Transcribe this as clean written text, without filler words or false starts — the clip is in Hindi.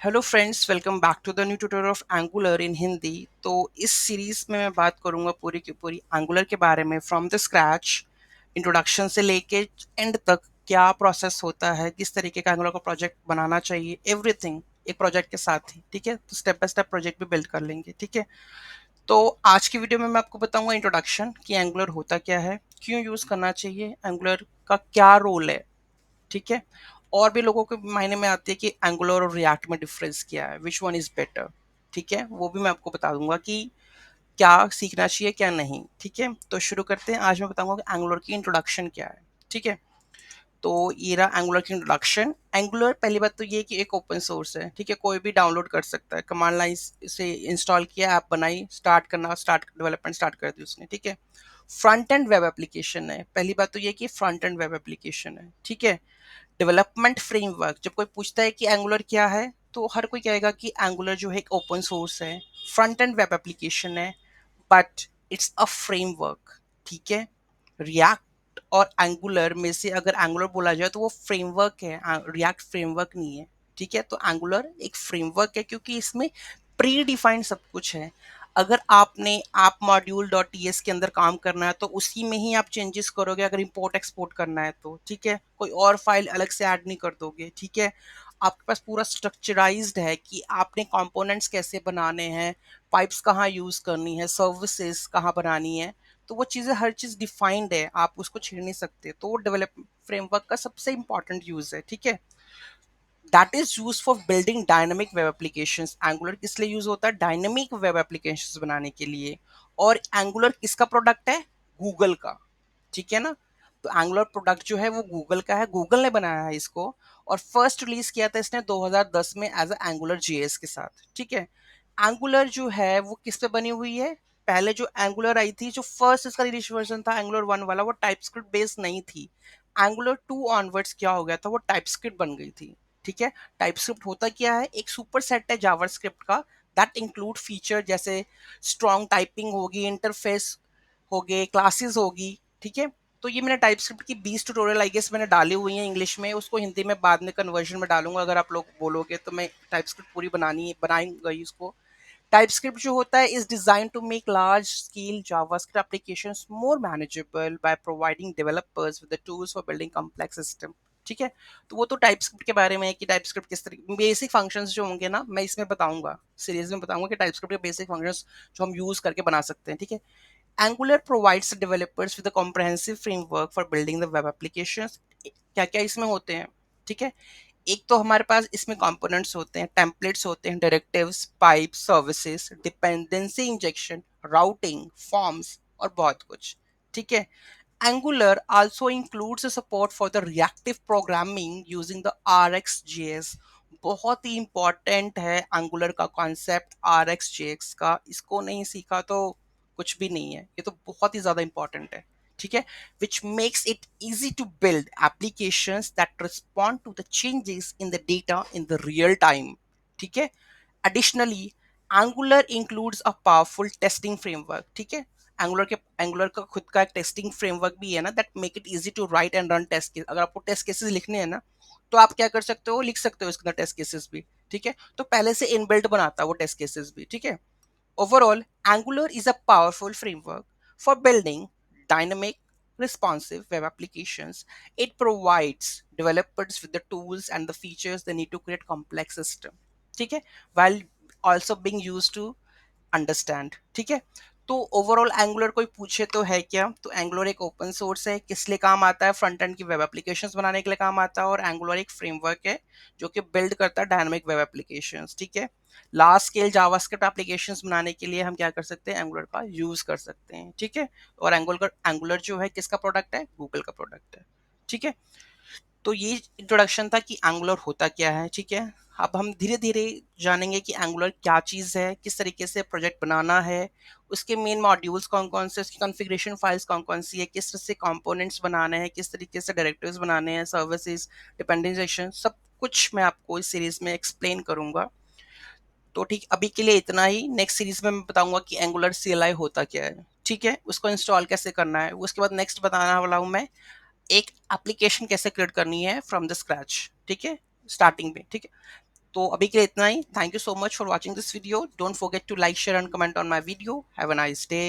Hello friends, welcome back to the new tutorial of Angular in Hindi. तो इस सीरीज में मैं बात करूंगा पूरी की पूरी एंगुलर के बारे में, फ्रॉम द स्क्रैच, इंट्रोडक्शन से लेके एंड तक क्या प्रोसेस होता है, किस तरीके का एंगुलर का प्रोजेक्ट बनाना चाहिए, एवरीथिंग एक प्रोजेक्ट के साथ ही। ठीक है, तो स्टेप बाय स्टेप प्रोजेक्ट भी बिल्ड कर लेंगे। ठीक है, तो आज की वीडियो में मैं आपको बताऊंगा इंट्रोडक्शन कि एंगुलर होता क्या है, क्यों यूज करना चाहिए, एंगुलर का क्या रोल है। ठीक है, और भी लोगों के मायने में आती है कि एंगुलर और रिएक्ट में डिफरेंस क्या है, विच वन इज बेटर। ठीक है, वो भी मैं आपको बता दूंगा कि क्या सीखना चाहिए क्या नहीं। ठीक है, तो शुरू करते हैं। आज मैं बताऊंगा कि एंगुलर की इंट्रोडक्शन क्या है। ठीक है, तो ये रहा एंगुलर की इंट्रोडक्शन। एंगुलर पहली बात तो ये कि एक ओपन सोर्स है। ठीक है, कोई भी डाउनलोड कर सकता है, कमांड लाइन से इंस्टॉल किया, ऐप बनाई, स्टार्ट करना, स्टार्ट डेवलपमेंट स्टार्ट कर दी उसने। ठीक है, फ्रंट एंड वेब एप्लीकेशन है। पहली बात तो ये कि फ्रंट एंड वेब एप्लीकेशन है। ठीक है, डेवलपमेंट फ्रेमवर्क, जब कोई पूछता है कि एंगुलर क्या है, तो हर कोई कहेगा कि एंगुलर जो है एक ओपन सोर्स है, फ्रंट एंड वेब एप्लीकेशन है, बट इट्स अ फ्रेमवर्क। ठीक है, रिएक्ट और एंगुलर में से अगर एंगुलर बोला जाए तो वो फ्रेमवर्क है, रिएक्ट फ्रेमवर्क नहीं है। ठीक है, तो एंगुलर एक फ्रेमवर्क है क्योंकि इसमें प्री डिफाइंड सब कुछ है। अगर आपने ऐप मॉड्यूल डॉट टीएस के अंदर काम करना है तो उसी में ही आप चेंजेस करोगे, अगर इंपोर्ट एक्सपोर्ट करना है तो। ठीक है, कोई और फाइल अलग से ऐड नहीं कर दोगे। ठीक है, आपके पास पूरा स्ट्रक्चराइज्ड है कि आपने कंपोनेंट्स कैसे बनाने हैं, पाइप्स कहाँ यूज करनी है, सर्विसेज कहाँ बनानी है, तो वो चीज़ें हर चीज़ डिफाइंड है, आप उसको छेड़ नहीं सकते। तो वो डेवलप फ्रेमवर्क का सबसे इंपॉर्टेंट यूज है। ठीक है, that is use for building dynamic web applications. Angular किस लिए यूज होता है? डायनेमिक वेब एप्लीकेशंस बनाने के लिए। और एंगुलर किसका प्रोडक्ट है? गूगल का। ठीक है ना, तो एंगुलर प्रोडक्ट जो है वो गूगल का है, गूगल ने बनाया है इसको। और फर्स्ट रिलीज किया था इसने 2010 में एज अ एंगुलर जेएस के साथ। ठीक है, एंगुलर जो है वो किस पे बनी हुई है? पहले जो एंगुलर आई थी, जो फर्स्ट इसका रिलीज वर्जन था एंगुलर 1 वाला, वो टाइपस्क्रिप्ट बेस्ड नहीं थी। एंगुलर 2 ऑनवर्ड्स क्या हो गया था, वो टाइपस्क्रिप्ट बन गई थी। ठीक है, टाइपस्क्रिप्ट होता क्या है? एक सुपर सेट है जावास्क्रिप्ट का, दैट इंक्लूड फीचर जैसे स्ट्रॉन्ग टाइपिंग होगी, इंटरफेस हो गए, क्लासेस होगी। ठीक है, तो ये मैंने टाइपस्क्रिप्ट की 20 ट्यूटोरियल आई गेस मैंने डाली हुई हैं इंग्लिश में, उसको हिंदी में बाद में कन्वर्जन में डालूंगा। अगर आप लोग बोलोगे तो मैं टाइपस्क्रिप्ट पूरी बनाऊंगा ही उसको। टाइपस्क्रिप्ट जो होता है is design to make large scale JavaScript applications more manageable by providing developers with the tools for building complex system. ठीक है, तो वो तो टाइपस्क्रिप्ट के बारे में है कि टाइपस्क्रिप्ट किस तरह बेसिक फंक्शंस जो होंगे ना, मैं इसमें बताऊंगा, सीरीज में बताऊंगा कि टाइपस्क्रिप्ट के बेसिक फंक्शंस जो हम यूज करके बना सकते हैं। ठीक है, Angular provides the developers with a comprehensive framework for building the web applications। क्या क्या इसमें होते हैं? ठीक है, एक तो हमारे पास इसमें कंपोनेंट्स होते हैं, टेम्पलेट्स होते हैं, directives, pipe, services, dependency injection, routing, forms और बहुत कुछ। ठीक है, Angular also includes a support for the reactive programming using the RxJS। बहुत ही इंपॉर्टेंट है Angular का कॉन्सेप्ट RxJS का, इसको नहीं सीखा तो कुछ भी नहीं है, ये तो बहुत ही ज्यादा इंपॉर्टेंट है। ठीक है, which makes it easy to build applications that respond to the changes in the data in the real time। ठीक है, Additionally, Angular includes a powerful testing framework। ठीक है, एंगुलर का खुद का एक टेस्टिंग फ्रेमवर्क भी है ना, that make it easy to write and run test case. अगर आपको टेस्ट केसेस लिखने हैं ना, तो आप क्या कर सकते हो, लिख सकते हो इसके अंदर टेस्ट केसेस भी। ठीक है, तो पहले से इनबिल्ट बनाता है वो टेस्ट केसेस भी। ठीक है, overall angular is a powerful framework for building dynamic responsive web applications। It provides developers with the tools and the features they need to create complex system। ठीक है, while also being used to understand. ठीक है, तो ओवरऑल एंगुलर कोई पूछे तो है क्या, तो एंगुलर एक ओपन सोर्स है, किस लिए काम आता है? फ्रंट एंड की वेब एप्लीकेशंस बनाने के लिए काम आता है। और एंगुलर एक फ्रेमवर्क है जो कि बिल्ड करता है डायनामिक वेब एप्लीकेशंस। ठीक है, लार्ज स्केल जावास्क्रिप्ट एप्लीकेशंस बनाने के लिए हम क्या कर सकते हैं? एंगुलर का यूज कर सकते हैं। ठीक है, और एंगुलर जो है किसका प्रोडक्ट है? गूगल का प्रोडक्ट है। ठीक है, तो ये इंट्रोडक्शन था कि एंगुलर होता क्या है। ठीक है, अब हम धीरे धीरे जानेंगे कि एंगुलर क्या चीज़ है, किस तरीके से प्रोजेक्ट बनाना है, उसके मेन मॉड्यूल्स कौन कौन से, उसकी कॉन्फ़िगरेशन फाइल्स कौन कौन सी है, किस तरह से कंपोनेंट्स बनाने हैं, किस तरीके से डायरेक्टिव्स बनाने हैं, सर्विसेज, डिपेंडेंसेशन, सब कुछ मैं आपको इस सीरीज में एक्सप्लेन करूंगा। तो ठीक, अभी के लिए इतना ही। नेक्स्ट सीरीज में मैं बताऊंगा कि एंगुलर सीएलआई होता क्या है। ठीक है, उसको इंस्टॉल कैसे करना है, उसके बाद नेक्स्ट बताना वाला हूँ मैं एक एप्लीकेशन कैसे क्रिएट करनी है फ्रॉम द स्क्रैच। ठीक है, स्टार्टिंग में। ठीक है, तो अभी के लिए इतना ही। Thank you so much for watching this video. Don't forget to like share and comment on my video. Have a nice day.